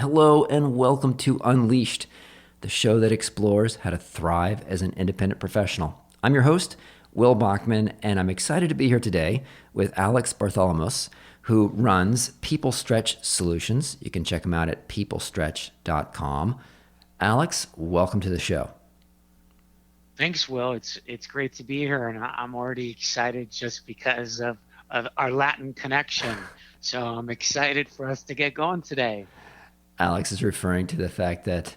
Hello and welcome to Unleashed, the show that explores how to thrive as an independent professional. I'm your host, Will Bachman, and I'm excited to be here today with Alex Bartholomaus, who runs People Stretch Solutions. You can check him out at peoplestretch.com. Alex, welcome to the show. Thanks, Will. It's great to be here, and I'm already excited just because of our Latin connection. So I'm excited for us to get going today. Alex is referring to the fact that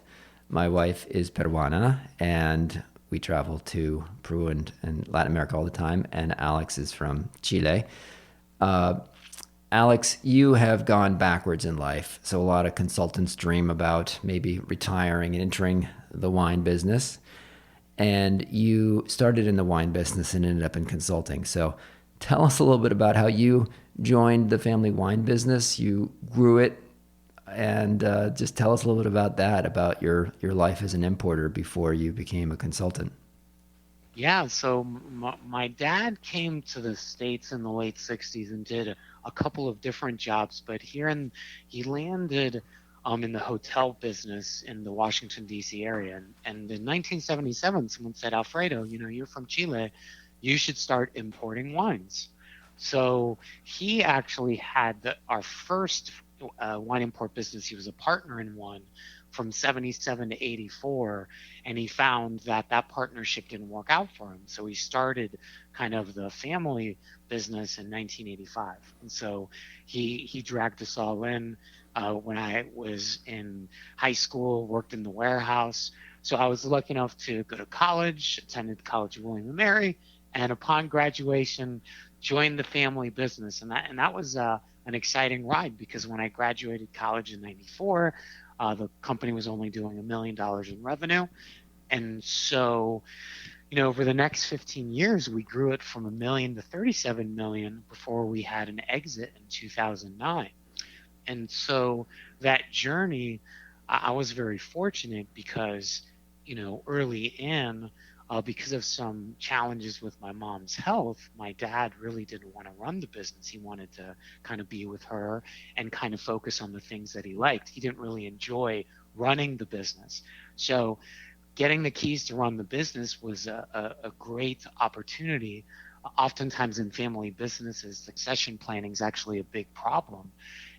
my wife is Peruana and we travel to Peru and Latin America all the time. And Alex is from Chile. Uh, Alex, you have gone backwards in life. So a lot of consultants dream about maybe retiring and entering the wine business. And you started in the wine business and ended up in consulting. So tell us a little bit about how you joined the family wine business. You grew it, and just tell us a little bit about that, about your life as an importer before you became a consultant. Yeah, so my dad came to the States in the late 60s and did a couple of different jobs, but he landed in the hotel business in the Washington, D.C. area. And in 1977, someone said, Alfredo, you're from Chile, you should start importing wines. So he actually had our first wine import business. He was a partner in one from 77 to 84, and he found that that partnership didn't work out for him. So he started kind of the family business in 1985. And so he dragged us all in when I was in high school, worked in the warehouse. So I was lucky enough to go to college, attended the College of William and Mary, and upon graduation, joined the family business. And that was an exciting ride because when I graduated college in '94, the company was only doing $1 million in revenue. And so, over the next 15 years, we grew it from a million to 37 million before we had an exit in 2009. And so that journey, I was very fortunate because, early in, because of some challenges with my mom's health, my dad really didn't want to run the business. He wanted to kind of be with her and kind of focus on the things that he liked. He didn't really enjoy running the business. So getting the keys to run the business was a great opportunity. Oftentimes in family businesses, succession planning is actually a big problem.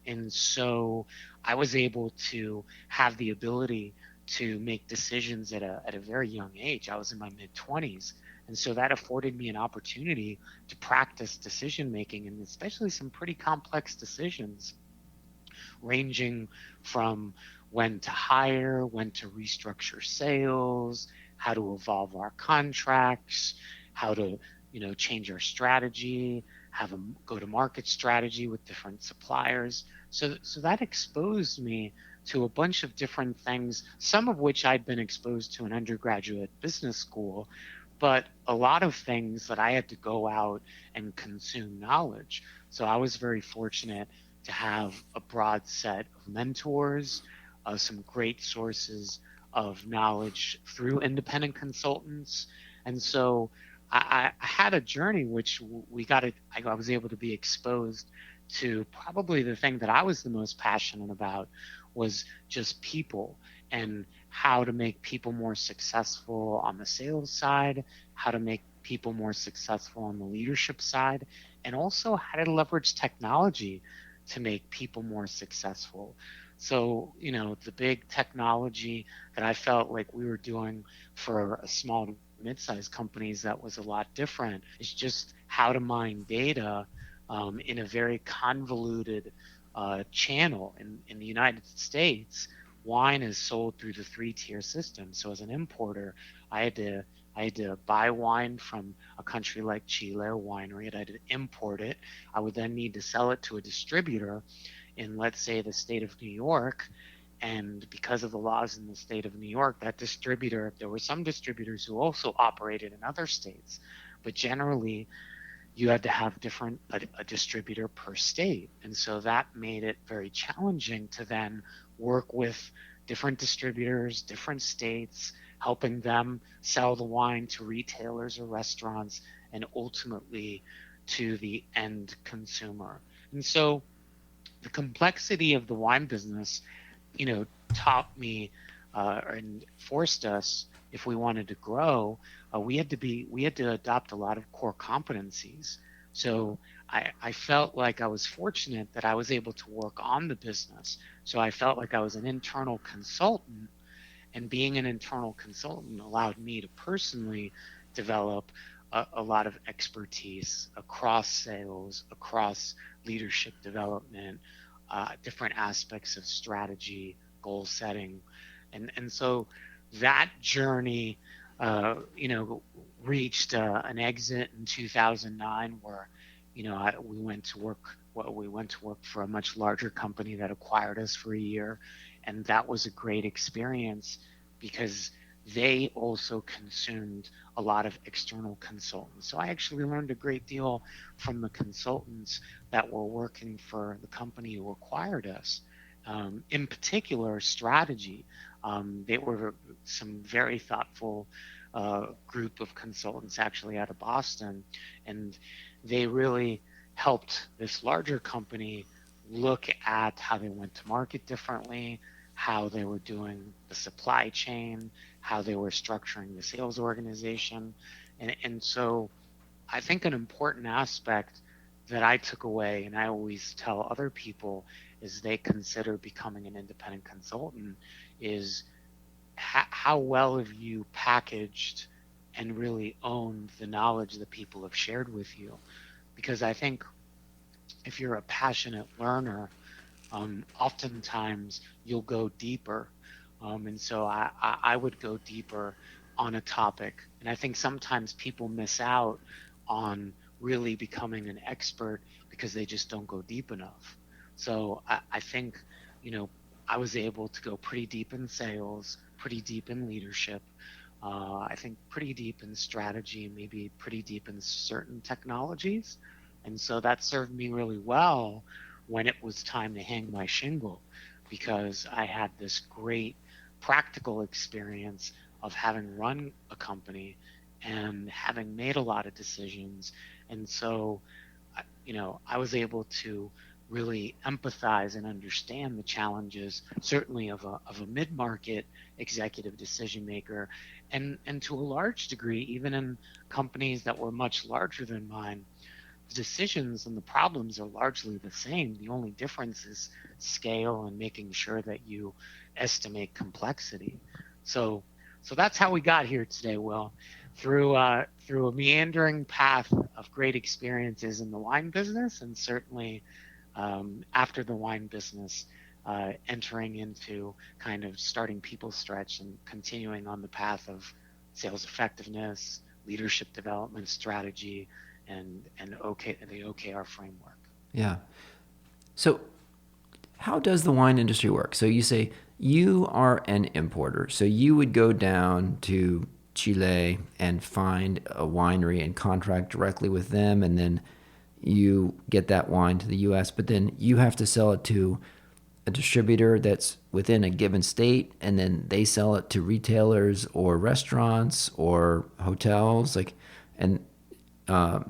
And so I was able to have the ability to make decisions at a very young age. I was in my mid 20s. And so that afforded me an opportunity to practice decision making and especially some pretty complex decisions ranging from when to hire, when to restructure sales, how to evolve our contracts, how to change our strategy, have a go-to-market strategy with different suppliers. So that exposed me to a bunch of different things, some of which I'd been exposed to in undergraduate business school, but a lot of things that I had to go out and consume knowledge. So I was very fortunate to have a broad set of mentors, some great sources of knowledge through independent consultants. And so I had a journey which I was able to be exposed to probably the thing that I was the most passionate about was just people and how to make people more successful on the sales side, how to make people more successful on the leadership side, and also how to leverage technology to make people more successful. So, the big technology that I felt like we were doing for a small to mid-sized companies that was a lot different is just how to mine data in a very convoluted channel. In the United States, wine is sold through the three-tier system. So as an importer, I had to I had to buy wine from a country like Chile, a winery, and I had to import it. I would then need to sell it to a distributor in, let's say, the state of New York. And because of the laws in the state of New York, that distributor, there were some distributors who also operated in other states, but generally you had to have a distributor per state. And so that made it very challenging to then work with different distributors, different states, helping them sell the wine to retailers or restaurants and ultimately to the end consumer. And so the complexity of the wine business taught me and forced us, if we wanted to grow, we had to adopt a lot of core competencies. So I felt like I was fortunate that I was able to work on the business. So I felt like I was an internal consultant, and being an internal consultant allowed me to personally develop a lot of expertise across sales, across leadership development, different aspects of strategy, goal setting, and so that journey, reached an exit in 2009 where, we went to work. Well, we went to work for a much larger company that acquired us for a year, and that was a great experience because they also consumed a lot of external consultants. So I actually learned a great deal from the consultants that were working for the company who acquired us. In particular, strategy. They were some very thoughtful group of consultants actually out of Boston, and they really helped this larger company look at how they went to market differently, how they were doing the supply chain, how they were structuring the sales organization. And so I think an important aspect that I took away, and I always tell other people as they consider becoming an independent consultant, is how well have you packaged and really owned the knowledge that people have shared with you? Because I think if you're a passionate learner, oftentimes you'll go deeper. And so I would go deeper on a topic. And I think sometimes people miss out on really becoming an expert because they just don't go deep enough. So I think, you know, I was able to go pretty deep in sales, pretty deep in leadership. I think pretty deep in strategy, maybe pretty deep in certain technologies. And so that served me really well when it was time to hang my shingle, because I had this great practical experience of having run a company and having made a lot of decisions. And so, I was able to really empathize and understand the challenges, certainly of a mid-market executive decision maker, and to a large degree, even in companies that were much larger than mine, the decisions and the problems are largely the same. The only difference is scale and making sure that you estimate complexity. So, so that's how we got here today, Will, through a meandering path of great experiences in the wine business, and certainly after the wine business, entering into kind of starting People Stretch and continuing on the path of sales effectiveness, leadership development strategy, and the OKR framework. Yeah. So, how does the wine industry work? So, you say you are an importer. So, you would go down to Chile and find a winery and contract directly with them, and then you get that wine to the US, but then you have to sell it to a distributor that's within a given state, and then they sell it to retailers or restaurants or hotels. And uh,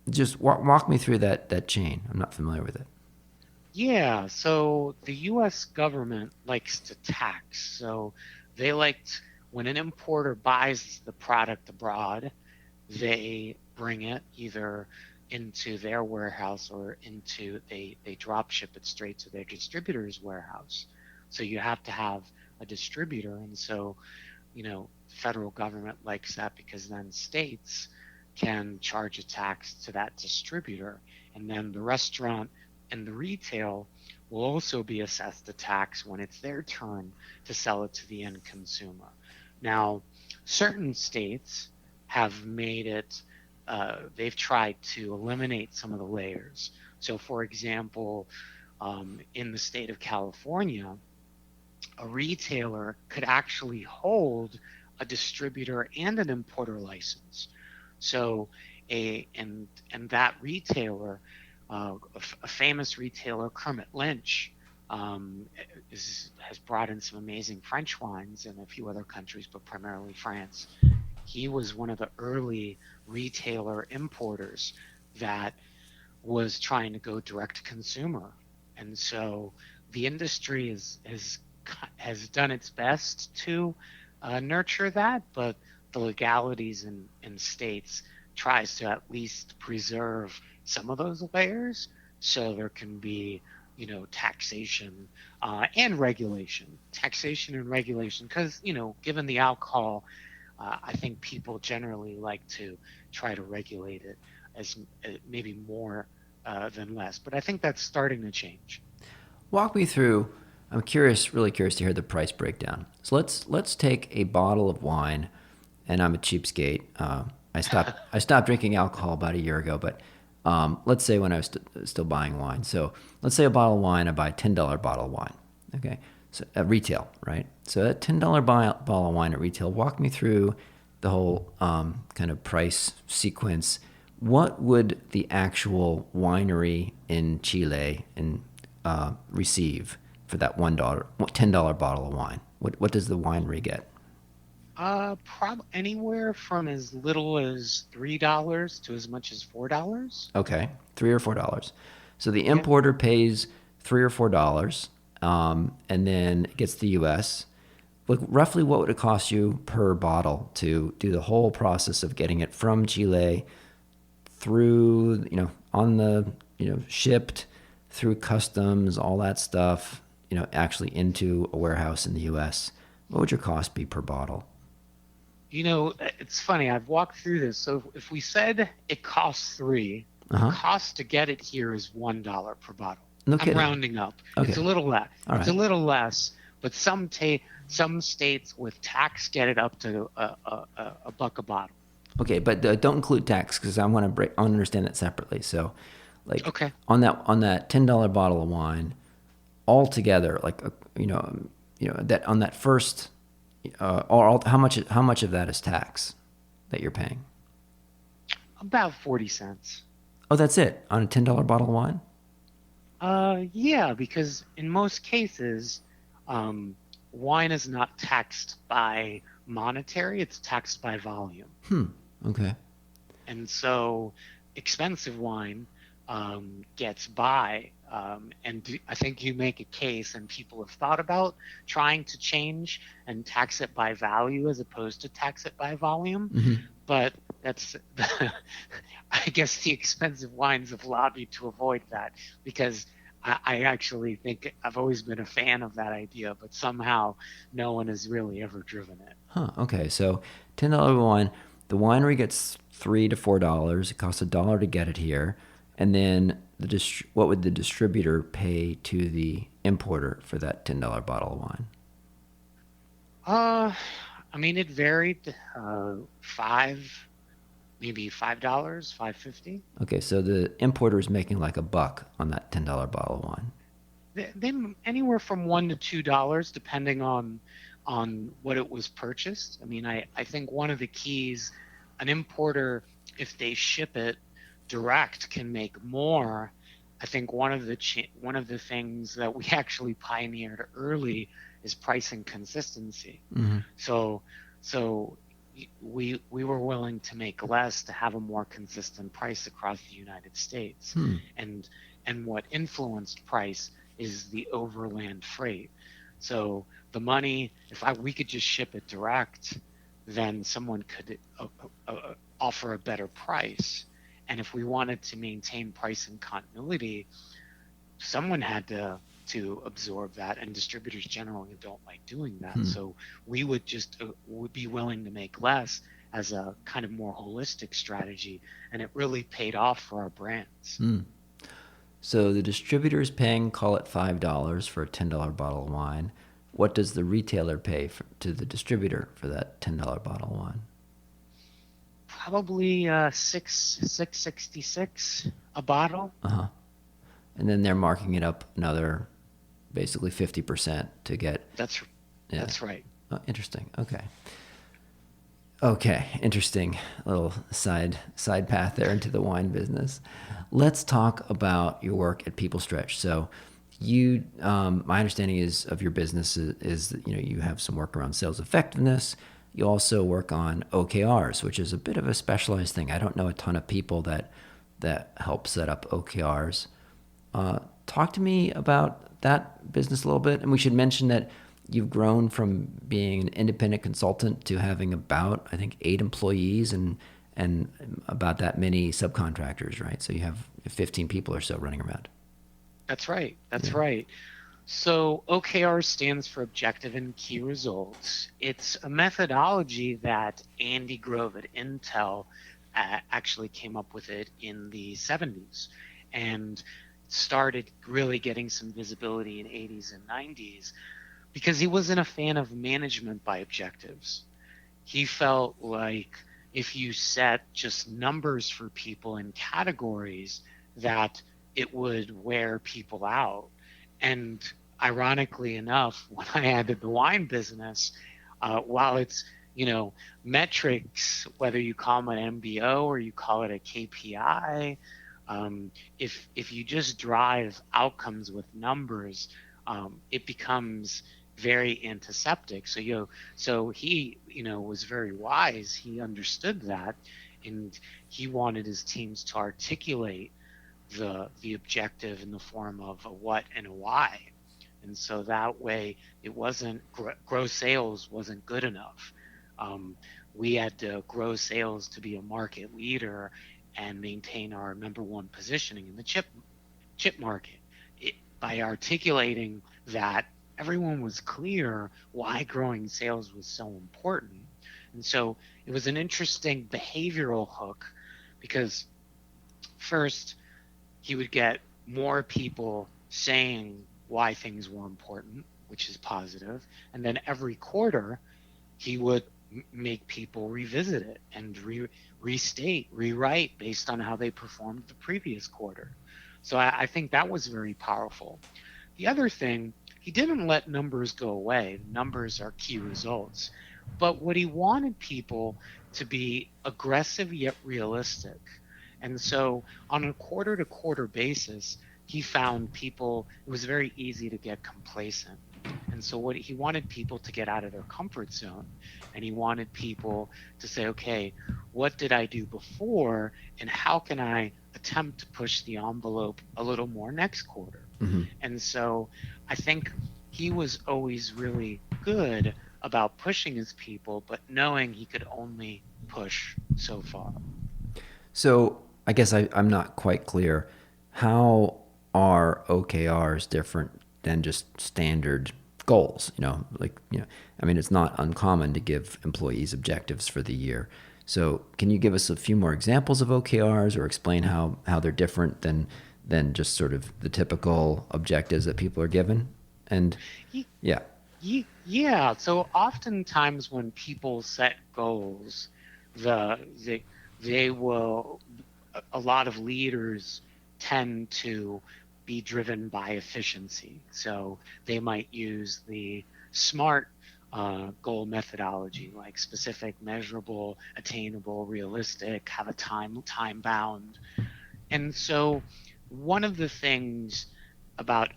just walk me through that chain. I'm not familiar with it. Yeah, so the US government likes to tax. So they liked when an importer buys the product abroad, they bring it either into their warehouse or they drop ship it straight to their distributor's warehouse. So you have to have a distributor. And so, federal government likes that because then states can charge a tax to that distributor. And then the restaurant and the retail will also be assessed a tax when it's their turn to sell it to the end consumer. Now, certain states have made it, they've tried to eliminate some of the layers. So, for example, in the state of California, a retailer could actually hold a distributor and an importer license. So, and that retailer, a famous retailer, Kermit Lynch, has brought in some amazing French wines in a few other countries, but primarily France. He was one of the early retailer importers that was trying to go direct to consumer. And so the industry is has done its best to nurture that, but the legalities in states tries to at least preserve some of those layers so there can be, taxation and regulation. Taxation and regulation, because, given the alcohol, I think people generally like to try to regulate it as maybe more than less. But I think that's starting to change. Walk me through. I'm curious, really curious to hear the price breakdown. So let's take a bottle of wine, and I'm a cheapskate. I stopped drinking alcohol about a year ago, but let's say when I was still buying wine. So let's say a bottle of wine, I buy a $10 bottle of wine. Okay, so at retail, right? So that $10 bottle of wine at retail. Walk me through the whole kind of price sequence. What would the actual winery in Chile receive for that $10 bottle of wine? What does the winery get? Anywhere from as little as $3 to as much as $4. Okay, $3 or $4. So the Yeah. importer pays $3 or $4, and then it gets to the U.S. Like roughly, what would it cost you per bottle to do the whole process of getting it from Chile through, on the, shipped through customs, all that stuff, actually into a warehouse in the U.S.? What would your cost be per bottle? It's funny. I've walked through this. So if we said it costs three, Uh the huh. cost to get it here is $1 per bottle. No I'm kidding. rounding up. It's a Okay. little less. All It's a right. little less, but some states with tax get it up to a buck a bottle. Okay, but don't include tax because I want to understand that separately. So, like Okay. on that $10 bottle of wine, altogether, like that on that first, how much of that is tax that you're paying? About 40 cents. Oh, that's it on a $10 bottle of wine. Yeah, because in most cases, um, wine is not taxed by monetary, it's taxed by volume. Okay. And so expensive wine gets by. I think you make a case, and people have thought about trying to change and tax it by value as opposed to tax it by volume. But that's, I guess the expensive wines have lobbied to avoid that because I actually think I've always been a fan of that idea, but somehow no one has really ever driven it. Huh. Okay. So $10 wine, the winery gets $3 to $4. It costs $1 to get it here, and then what would the distributor pay to the importer for that $10 bottle of wine? Uh, I mean, it varied. Maybe $5, 5.50. Okay, so the importer is making like a buck on that $10 bottle of wine. They anywhere from $1 to $2, depending on what it was purchased. I mean, I think one of the keys, an importer, if they ship it direct, can make more. I think one of the things that we actually pioneered early is pricing consistency. Mm-hmm. So so we were willing to make less to have a more consistent price across the United States. Hmm. And what influenced price is the overland freight. So the money, if we could just ship it direct, then someone could offer a better price. And if we wanted to maintain price and continuity, someone had to absorb that, and distributors generally don't like doing that. So we would be willing to make less as a kind of more holistic strategy, and it really paid off for our brands. So the distributor is paying, call it $5 for a $10 bottle of wine. What does the retailer pay to the distributor for that $10 bottle of wine? Probably 6.66 a bottle. Uh-huh. And then they're marking it up another basically 50% to get. That's Yeah. that's right. Oh, interesting. Okay. Okay, interesting little side path there into the wine business. Let's talk about your work at People Stretch. So, my understanding is of your business is that you have some work around sales effectiveness. You also work on OKRs, which is a bit of a specialized thing. I don't know a ton of people that help set up OKRs. Talk to me about that business a little bit. And we should mention that you've grown from being an independent consultant to having about, I think, 8 employees and about that many subcontractors, right? So you have 15 people or so running around. That's right. Yeah. That's right. So OKR stands for Objective and Key Results. It's a methodology that Andy Grove at Intel actually came up with it in the 70s and started really getting some visibility in 80s and 90s because he wasn't a fan of management by objectives. He felt like if you set just numbers for people in categories, that it would wear people out. And ironically enough, when I added the wine business, while it's, metrics, whether you call them an MBO or you call it a KPI, if you just drive outcomes with numbers, it becomes very antiseptic. So he, was very wise. He understood that, and he wanted his teams to articulate the objective in the form of a what and a why. And so that way, it wasn't grow sales wasn't good enough. Um, we had to grow sales to be a market leader and maintain our number one positioning in the chip market. By articulating that, everyone was clear why growing sales was so important. And so it was an interesting behavioral hook because first, he would get more people saying why things were important, which is positive. And then every quarter, he would make people revisit it and restate, rewrite based on how they performed the previous quarter. So I think that was very powerful. The other thing, he didn't let numbers go away. Numbers are key results. But what he wanted people to be aggressive yet realistic. And so on a quarter to quarter basis, he found people, it was very easy to get complacent. And so what he wanted people to get out of their comfort zone. And he wanted people to say, okay, what did I do before? And how can I attempt to push the envelope a little more next quarter? Mm-hmm. And so I think he was always really good about pushing his people, but knowing he could only push so far. So I guess I'm not quite clear. How are OKRs different than just standard goals? I mean, it's not uncommon to give employees objectives for the year. So can you give us a few more examples of OKRs or explain how they're different than just sort of the typical objectives that people are given? And yeah. Yeah. So oftentimes when people set goals, the they will a lot of leaders tend to be driven by efficiency. So they might use the SMART goal methodology, like specific, measurable, attainable, realistic, have a time bound. And so one of the things about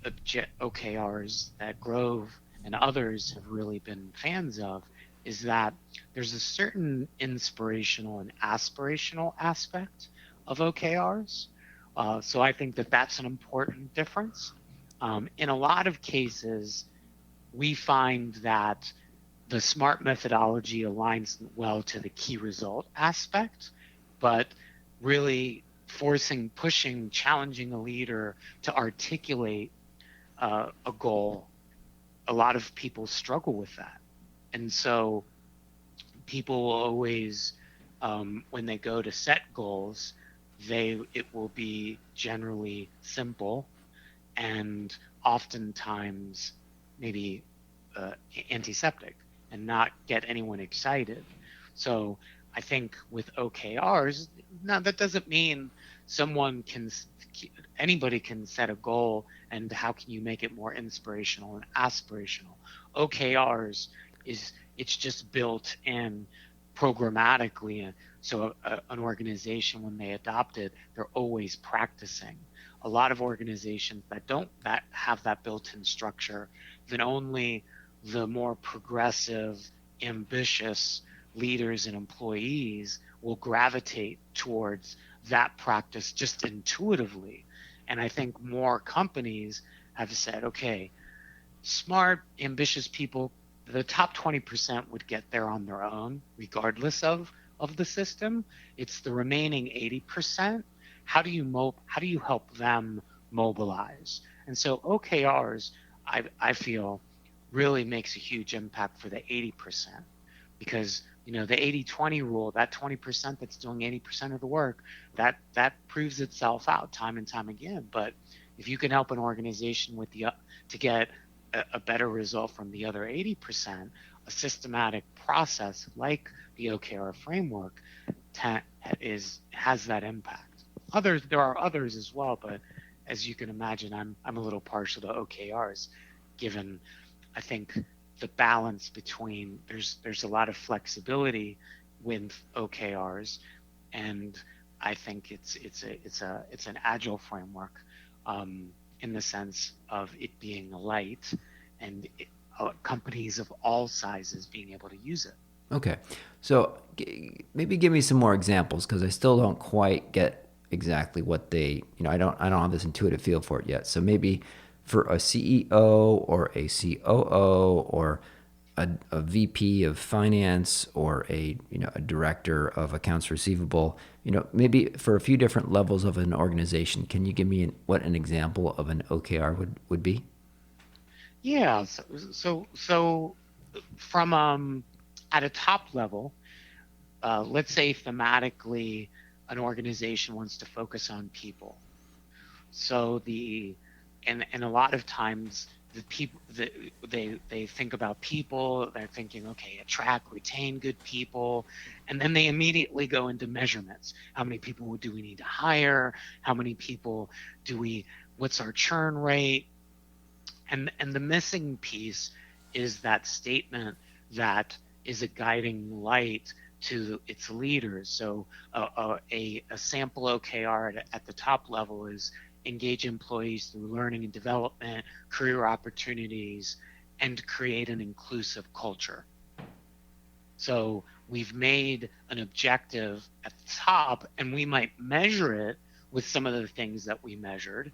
OKRs that Grove and others have really been fans of is that there's a certain inspirational and aspirational aspect of OKRs. So I think that that's an important difference. In a lot of cases, we find that the SMART methodology aligns well to the key result aspect, but really pushing, challenging a leader to articulate a goal, a lot of people struggle with that. And so people will always, when they go to set goals, it will be generally simple and oftentimes maybe antiseptic and not get anyone excited. So I think with OKRs, now that doesn't mean anybody can set a goal, and how can you make it more inspirational and aspirational? OKRs it's just built in programmatically. So an organization, when they adopt it, they're always practicing. A lot of organizations that have that built-in structure, then only the more progressive, ambitious leaders and employees will gravitate towards that practice just intuitively. And I think more companies have said, okay, smart, ambitious people, the top 20% would get there on their own, regardless of the system. It's the remaining 80%. How do you help them mobilize? And so OKRs, I feel, really makes a huge impact for the 80%, because the 80-20 rule, that 20% that's doing 80% of the work, that proves itself out time and time again. But if you can help an organization with the to get a better result from the other 80%, a systematic process like the OKR framework has that impact. There are others as well, but as you can imagine, I'm a little partial to OKRs, given I think the balance between there's a lot of flexibility with OKRs, and I think it's an agile framework, in the sense of it being light, and companies of all sizes being able to use it. Okay. So maybe give me some more examples because I still don't quite get exactly what they, I don't have this intuitive feel for it yet. So maybe for a CEO or a COO or a VP of finance or a director of accounts receivable, maybe for a few different levels of an organization, can you give me what an example of an OKR would be? Yeah. So from at a top level, let's say thematically, an organization wants to focus on people. So and a lot of times the people they think about people. They're thinking, okay, attract, retain good people, and then they immediately go into measurements. How many people do we need to hire? How many people do we? What's our churn rate? And the missing piece is that statement that is a guiding light to its leaders. So a sample OKR at the top level is engage employees through learning and development, career opportunities, and create an inclusive culture. So we've made an objective at the top, and we might measure it with some of the things that we measured.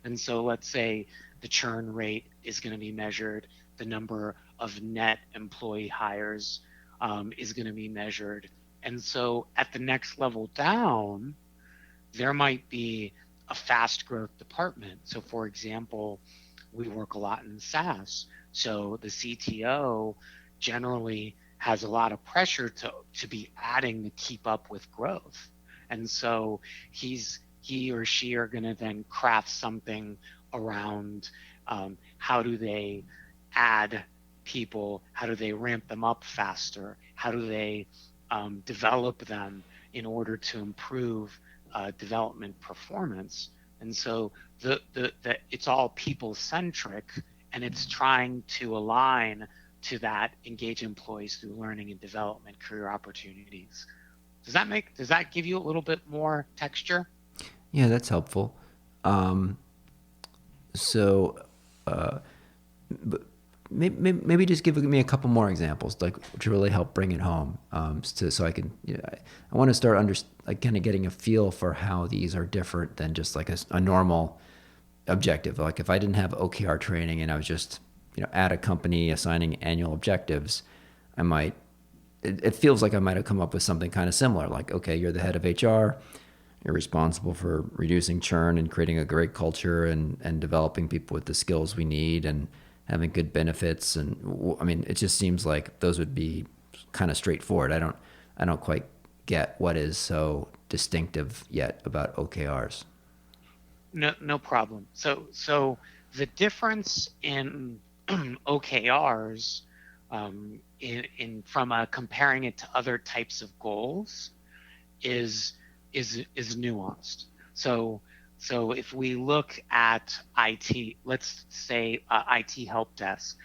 And so let's say the churn rate is going to be measured, the number of net employee hires is going to be measured. And so at the next level down, there might be a fast growth department. So for example, we work a lot in SaaS. So the CTO generally has a lot of pressure to be adding to keep up with growth. And so he or she are going to then craft something around how do they add people, how do they ramp them up faster, how do they develop them in order to improve development performance. And so it's all people centric, and it's trying to align to that, engage employees through learning and development, career opportunities. Does that give you a little bit more texture? Yeah, that's helpful. Um, so but maybe just give me a couple more examples, like to really help bring it home, so I can. I want to start like kind of getting a feel for how these are different than just like a normal objective. Like if I didn't have OKR training and I was just at a company assigning annual objectives, I might. It feels like I might have come up with something kind of similar. Like, okay, you're the head of HR. You're responsible for reducing churn and creating a great culture and developing people with the skills we need and having good benefits. And I mean, it just seems like those would be kind of straightforward. I don't quite get what is so distinctive yet about OKRs. No problem. So the difference in OKRs, in from comparing it to other types of goals, is is nuanced. So if we look at IT, let's say IT help desk,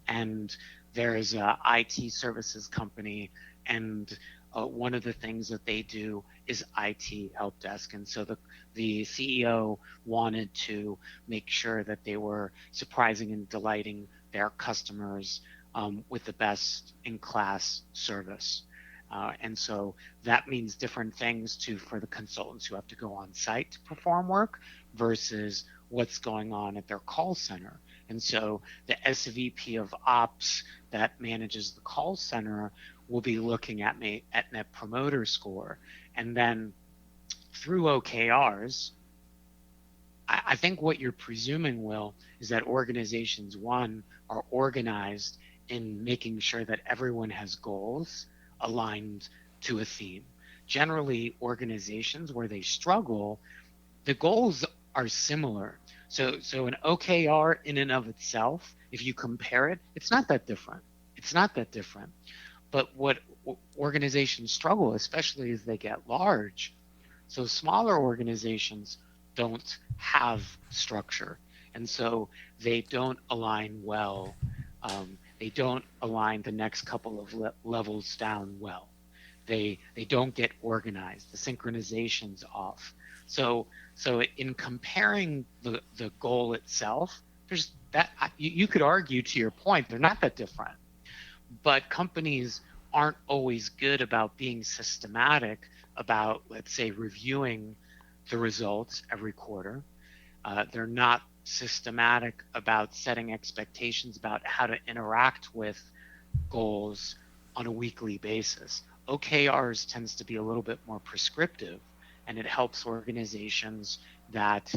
and there's a IT services company, and one of the things that they do is IT help desk. And so the CEO wanted to make sure that they were surprising and delighting their customers with the best in class service. And so that means different things for the consultants who have to go on site to perform work versus what's going on at their call center. And so the SVP of ops that manages the call center will be looking at me at Net Promoter Score. And then through OKRs, I think what you're presuming, Will, is that organizations, one, are organized in making sure that everyone has goals aligned to a theme. Generally, organizations where they struggle, the goals are similar. So an OKR in and of itself, if you compare it, it's not that different. It's not that different. But what organizations struggle, especially as they get large, so smaller organizations don't have structure, and so they don't align well. They don't align the next couple of levels down well. They don't get organized. The synchronization's off. So in comparing the goal itself, there's that you could argue to your point they're not that different, but companies aren't always good about being systematic about, let's say, reviewing the results every quarter. They're not systematic about setting expectations about how to interact with goals on a weekly basis. OKRs tends to be a little bit more prescriptive, and it helps organizations that,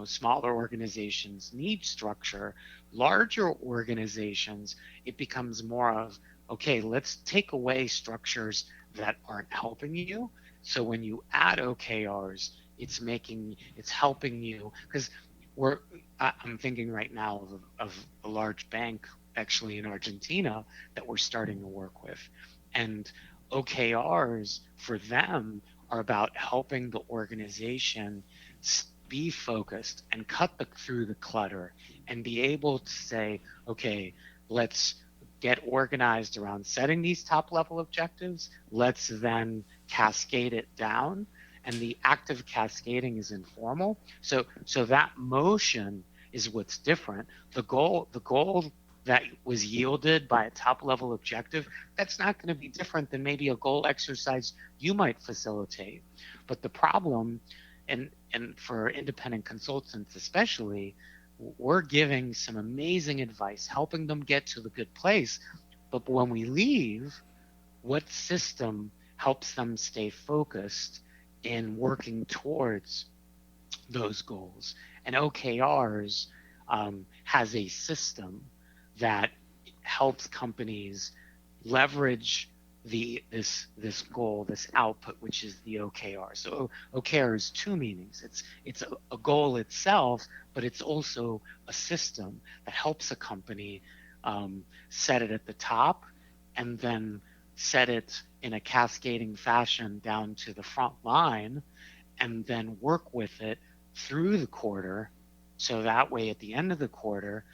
smaller organizations need structure. Larger organizations, it becomes more of, okay, let's take away structures that aren't helping you. So when you add OKRs, it's helping you, because we're I'm thinking right now of a large bank actually in Argentina that we're starting to work with. And OKRs for them are about helping the organization be focused and through the clutter and be able to say, okay, let's get organized around setting these top level objectives. Let's then cascade it down. And the act of cascading is informal. So that motion is what's different. The goal that was yielded by a top level objective, that's not going to be different than maybe a goal exercise you might facilitate. But the problem, and for independent consultants especially, we're giving some amazing advice, helping them get to the good place. But when we leave, what system helps them stay focused in working towards those goals? And OKRs has a system that helps companies leverage this goal, this output, which is the OKR. So OKR is two meanings. It's a goal itself, but it's also a system that helps a company set it at the top and then set it in a cascading fashion down to the front line, and then work with it through the quarter. So that way, at the end of the quarter,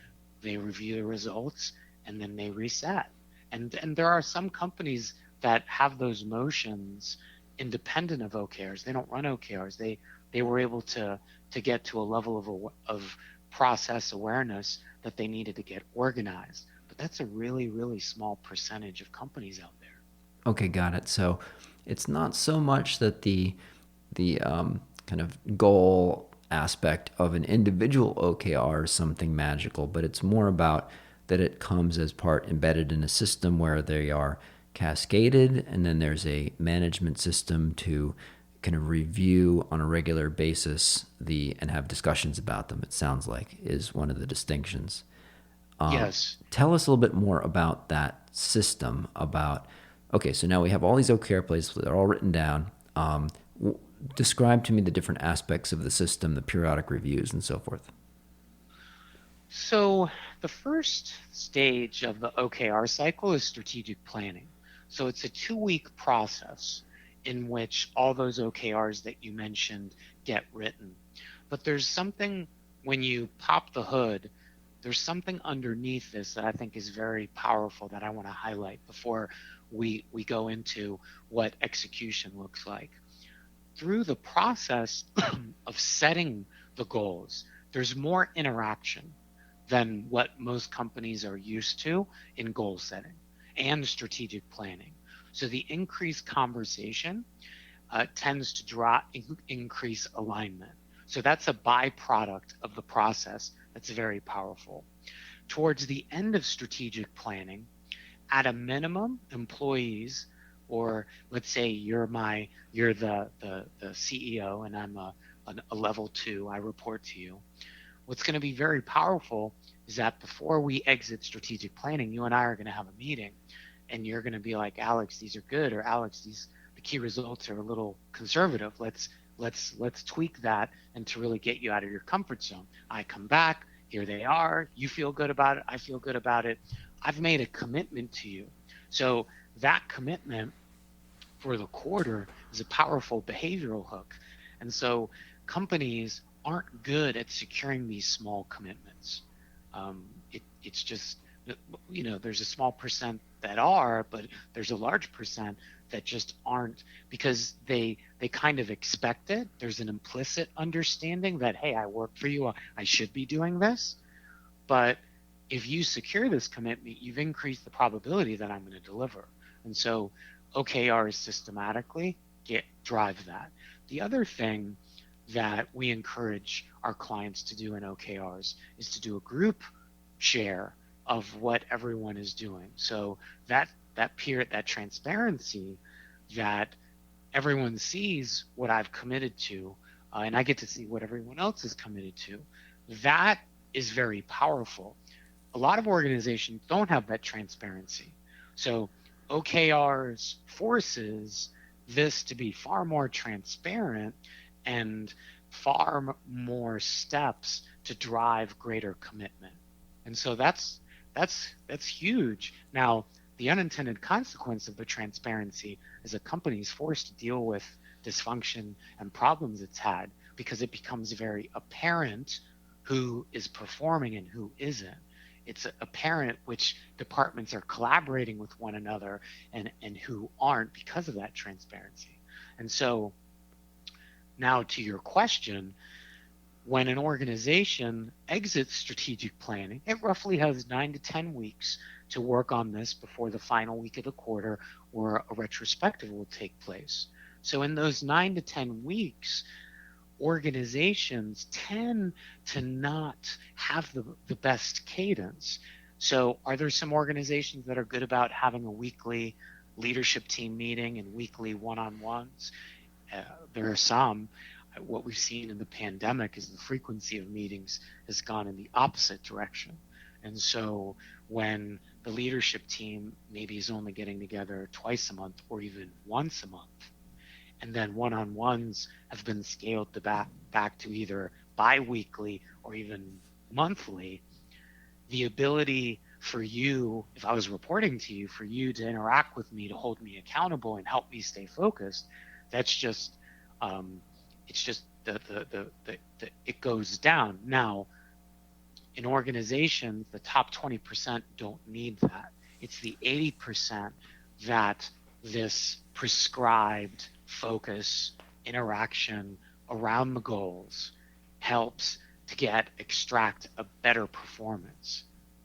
they review the results and then they reset. And there are some companies that have those motions independent of OKRs. They don't run OKRs. They were able to get to a level of process awareness that they needed to get organized. But that's a really, really small percentage of companies out there. Okay, got it. So it's not so much that the kind of goal aspect of an individual OKR is something magical, but it's more about that it comes as part embedded in a system where they are cascaded, and then there's a management system to kind of review on a regular basis and have discussions about them. It sounds like is one of the distinctions. Yes. Tell us a little bit more about that system. Okay, so now we have all these OKR plays; they're all written down. Describe to me the different aspects of the system, the periodic reviews, and so forth. So the first stage of the OKR cycle is strategic planning. So it's a 2-week process in which all those OKRs that you mentioned get written. But there's something, when you pop the hood, there's something underneath this that I think is very powerful that I want to highlight before we go into what execution looks like. Through the process of setting the goals, there's more interaction than what most companies are used to in goal setting and strategic planning. So the increased conversation tends to increase alignment. So that's a byproduct of the process that's very powerful. towards the end of strategic planning, at a minimum, employees, or let's say you're the CEO and I'm a level two, I report to you. What's going to be very powerful is that before we exit strategic planning, you and I are going to have a meeting, and you're going to be like, Alex, these are good, or Alex, the key results are a little conservative. Let's tweak that, and to really get you out of your comfort zone. I come back, here they are. You feel good about it. I feel good about it. I've made a commitment to you. So that commitment for the quarter is a powerful behavioral hook. And so companies aren't good at securing these small commitments. It's just, there's a small percent that are, but there's a large percent that just aren't, because they kind of expect it. There's an implicit understanding that, hey, I work for you, I should be doing this. But if you secure this commitment, you've increased the probability that I'm going to deliver. And so OKRs systematically drive that. The other thing that we encourage our clients to do in OKRs is to do a group share of what everyone is doing. So that transparency, that everyone sees what I've committed to, and I get to see what everyone else is committed to, that is very powerful. A lot of organizations don't have that transparency. So OKRs forces this to be far more transparent and far more steps to drive greater commitment. And so that's huge. Now, the unintended consequence of the transparency is a company's forced to deal with dysfunction and problems it's had, because it becomes very apparent who is performing and who isn't. It's apparent which departments are collaborating with one another and who aren't, because of that transparency. And so now to your question, when an organization exits strategic planning, it roughly has 9 to 10 weeks to work on this before the final week of the quarter, or a retrospective will take place. So in those 9 to 10 weeks, organizations tend to not have the best cadence. So are there some organizations that are good about having a weekly leadership team meeting and weekly one-on-ones? There are some. What we've seen in the pandemic is the frequency of meetings has gone in the opposite direction. And so when the leadership team maybe is only getting together twice a month or even once a month, and then one-on-ones have been scaled to back to either bi-weekly or even monthly, the ability for you, if I was reporting to you, for you to interact with me, to hold me accountable and help me stay focused, that's just, it's just it goes down. Now, in organizations, the top 20% don't need that. It's the 80% that this prescribed focus, interaction around the goals helps to extract a better performance.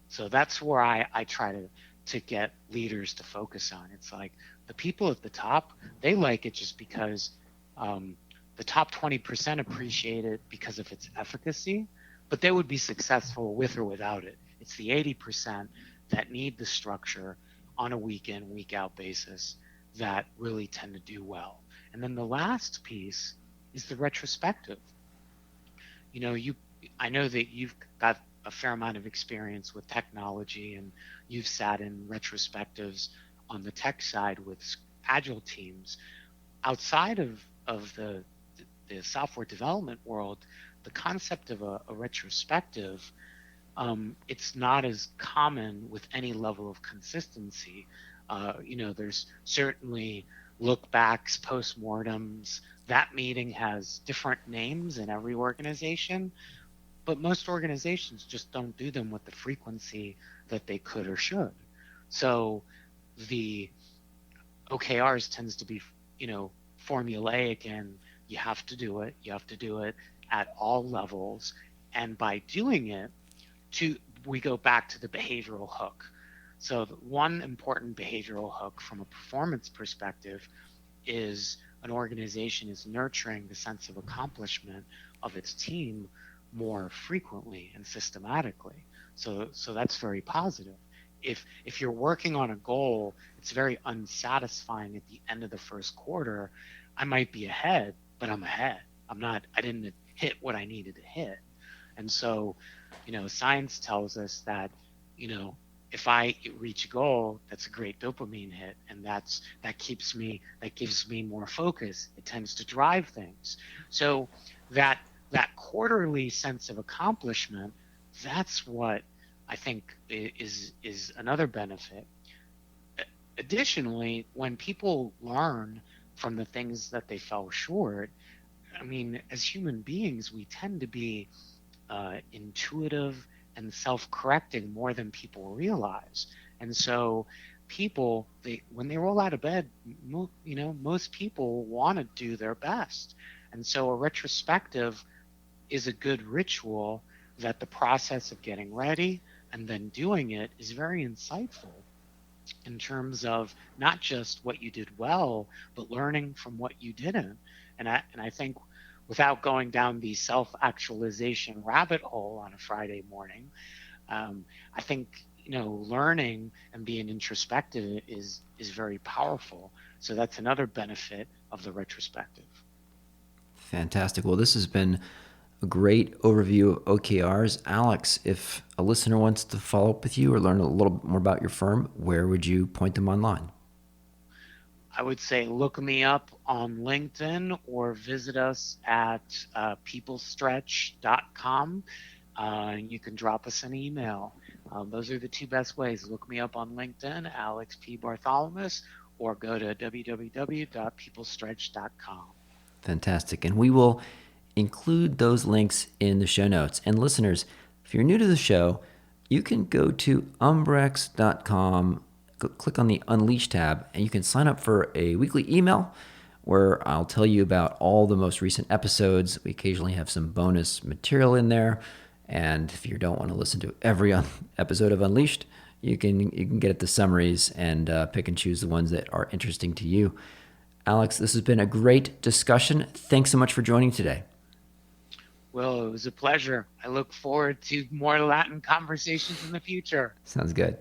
So that's where I try to get leaders to focus on. It's like the people at the top, they like it just because the top 20% appreciate it because of its efficacy, but they would be successful with or without it. It's the 80% that need the structure on a week in, week out basis that really tend to do well. And then the last piece is the retrospective. I know that you've got a fair amount of experience with technology, and you've sat in retrospectives on the tech side with agile teams. Outside of the software development world, the concept of a retrospective, it's not as common with any level of consistency. There's certainly look backs, postmortems. That meeting has different names in every organization, but most organizations just don't do them with the frequency that they could or should. So the OKRs tends to be, formulaic, and you have to do it. You have to do it at all levels. And by doing it, we go back to the behavioral hook. So one important behavioral hook from a performance perspective is an organization is nurturing the sense of accomplishment of its team more frequently and systematically. So that's very positive. If you're working on a goal, it's very unsatisfying at the end of the first quarter. I might be ahead, but I'm ahead. I didn't hit what I needed to hit. And so, science tells us that, you know, if I reach a goal, that's a great dopamine hit, and that gives me more focus. It tends to drive things. So that that quarterly sense of accomplishment, that's what I think is another benefit. Additionally, when people learn from the things that they fell short, I mean, as human beings, we tend to be intuitive and self-correcting more than people realize. And so, when they roll out of bed, most people want to do their best. And so, a retrospective is a good ritual that the process of getting ready and then doing it is very insightful in terms of not just what you did well, but learning from what you didn't. And I think without going down the self-actualization rabbit hole on a Friday morning, I think learning and being introspective is very powerful. So that's another benefit of the retrospective. Fantastic. Well, this has been a great overview of OKRs. Alex, if a listener wants to follow up with you or learn a little bit more about your firm, where would you point them online? I would say look me up on LinkedIn or visit us at peoplestretch.com. You can drop us an email. Those are the two best ways. Look me up on LinkedIn, Alex P. Bartholomaus, or go to www.peoplestretch.com. Fantastic. And we will include those links in the show notes. And listeners, if you're new to the show, you can go to umbrex.com, click on the Unleash tab, and you can sign up for a weekly email where I'll tell you about all the most recent episodes. We occasionally have some bonus material in there. And if you don't want to listen to every episode of Unleashed, you can get at the summaries and pick and choose the ones that are interesting to you. Alex, this has been a great discussion. Thanks so much for joining today. Well, it was a pleasure. I look forward to more Latin conversations in the future. Sounds good.